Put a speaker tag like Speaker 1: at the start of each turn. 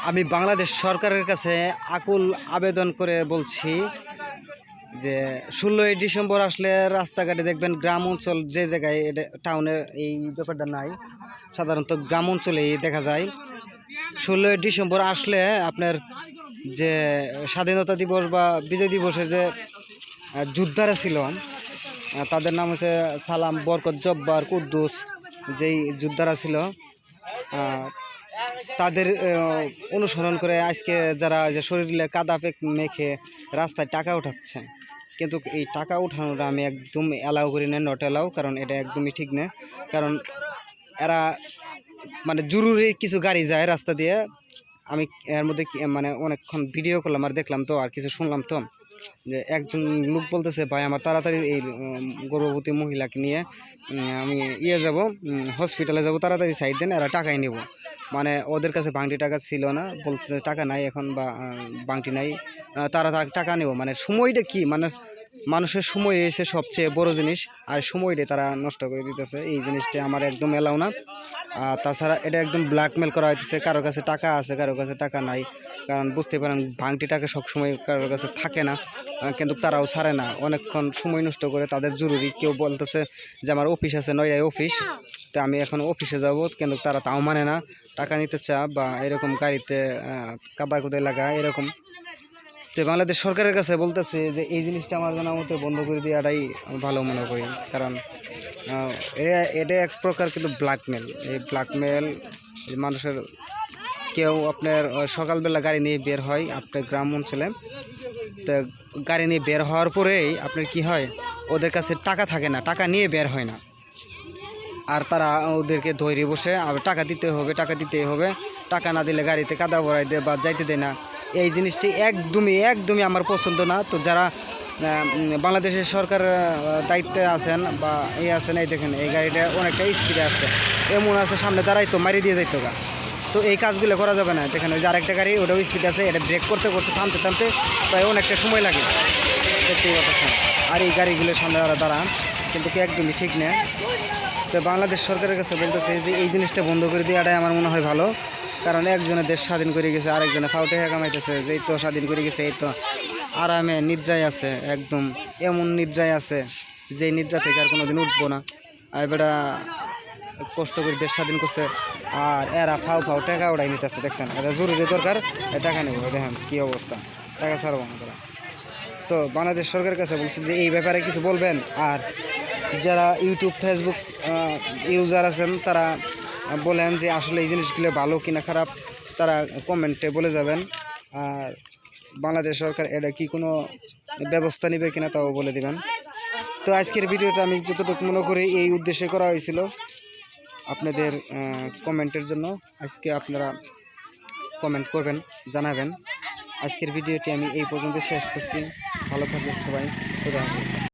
Speaker 1: আমি বাংলাদেশ সরকারের কাছে আকুল আবেদন করে বলছি যে 16ই ডিসেম্বর আসলে রাস্তাঘাটে দেখবেন গ্রাম অঞ্চল যে জায়গায় টাউনে এই ব্যাপারটা নাই, সাধারণত গ্রাম অঞ্চলেই দেখা যায়। 16ই ডিসেম্বর আসলে আপনার যে স্বাধীনতা দিবস বা বিজয় দিবসের যে যোদ্ধারা ছিল, তাদের নাম হচ্ছে সালাম, বরকত, জব্বার, কুদ্দুস, যেই যোদ্ধারা ছিল তাদের অনুসরণ করে আজকে যারা যে শরীরে কাদা মেখে রাস্তায় টাকা উঠাচ্ছে, কিন্তু এই টাকা উঠানোটা আমি একদম অ্যালাউ করি না, নট অ্যালাউ, কারণ এটা একদমই ঠিক না। কারণ এরা মানে জরুরি কিছু গাড়ি যায় রাস্তা দিয়ে, আমি এর মধ্যে মানে অনেকক্ষণ ভিডিও করলাম আর দেখলাম তো আর কিছু শুনলাম তো, যে একজন লোক বলতেছে ভাই আমার তাড়াতাড়ি এই গর্ভবতী মহিলাকে নিয়ে আমি যাব, হসপিটালে যাব, তাড়াতাড়ি সাইড দেন, এরা টাকাই নেব। মানে ওদের কাছে বাংটি টাকা ছিল না, বলছে টাকা নাই এখন বা বাংটি নাই, তারা টাকা নেব। মানে সময়টা কি, মানে মানুষের সময় এসে সবচেয়ে বড় জিনিস, আর সময়টা তারা নষ্ট করে দিতেছে। এই জিনিসটা আমার একদম এলাও না। তাছাড়া এটা একদম ব্ল্যাকমেল করা হইতেছে, কারোর কাছে টাকা আছে কারোর কাছে টাকা নাই। কারণ বুঝতে পারেন ভাঙটি টাকা সবসময় কারোর কাছে থাকে না, কিন্তু তারাও ছাড়ে না, অনেকক্ষণ সময় নষ্ট করে। তাদের জরুরি, কেউ বলতেছে যে আমার অফিস আছে, 9টায় অফিস, তো আমি এখন অফিসে যাব, কিন্তু তারা তাও মানে না, টাকা নিতে চা বা এরকম গাড়িতে কাদা কুদে লাগা এরকম। তো বাংলাদেশ সরকারের কাছে বলতেছে যে এই জিনিসটা আমার জানা মতো বন্ধ করে দেওয়াটাই ভালো মনে করি। কারণ এটা এক প্রকার কিন্তু ব্ল্যাকমেল। এই ব্ল্যাকমেল মানুষের, কেউ আপনার সকালবেলা গাড়ি নিয়ে বের হয় আপনার গ্রাম অঞ্চলে, তো গাড়ি নিয়ে বের হওয়ার পরেই আপনার কি হয়, ওদের কাছে টাকা থাকে না, টাকা নিয়ে বের হয় না, আর তারা ওদেরকে ধরে বসে আবার টাকা দিতে হবে, টাকা দিতেই হবে, টাকা না দিলে গাড়িতে কাদা ভরাই দেয় বা যাইতে দেয় না। এই জিনিসটি একদমই আমার পছন্দ না। তো যারা বাংলাদেশের সরকার দায়িত্বে আছেন বা আছেন, এই দেখেন এই গাড়িটা অনেকটা স্পিডে আসছে, এমন আছে সামনে দাঁড়াই তো মারি দিয়ে যাইতো গা। তো এই কাজগুলো করা যাবে না। দেখেন ওই যে আরেকটা গাড়ি, ওটাও স্পিড আছে, এটা ব্রেক করতে করতে থামতে প্রায় অনেকটা সময় লাগে, দেখতেই পাচ্ছেন। আর এই গাড়িগুলোর সামনে ওরা দাঁড়ান, কিন্তু কি একদমই ঠিক না। তো বাংলাদেশ সরকারের কাছে বলতেছে যে এই জিনিসটা বন্ধ করে দেওয়াটাই আমার মনে হয় ভালো। কারণ একজনের দেশ স্বাধীন করে গেছে, আরেকজনে ফাউটে কামাইতেছে, যেই তো স্বাধীন করে গেছে এই তো আরামে নিদ্রায় আছে, একদম এমন নিদ্রায় আছে যে নিদ্রা থেকে আর কোনোদিন উঠবো না। আর এবারে কষ্ট করে দেশ স্বাধীন করছে, আর এরা ফাউ টাকা ওড়াই নিতেছে। দেখছেন, এটা জরুরি দরকার, টাকা নেব, দেখেন কি অবস্থা, টাকা ছাড়বো না তারা। তো বাংলাদেশ সরকারের কাছে বলছে যে এই ব্যাপারে কিছু বলবেন। আর যারা ইউটিউব ফেসবুক ইউজার আছেন, তারা বলেন যে আসলে এই জিনিসগুলো ভালো কিনা খারাপ, তারা কমেন্টে বলে যাবেন। আর বাংলাদেশ সরকার এটা কি কোনো ব্যবস্থা নেবে কিনা তাও বলে দিবেন। তো আজকের ভিডিওটা আমি যতটুকু মনে করি এই উদ্দেশ্যে করা হয়েছিল, আপনাদের কমেন্টের জন্য। আজকে আপনারা কমেন্ট করবেন, জানাবেন। আজকের ভিডিওটি আমি এই পর্যন্ত শেষ করছি। ভালো থাকবেন সবাই, খোদা হাফেজ।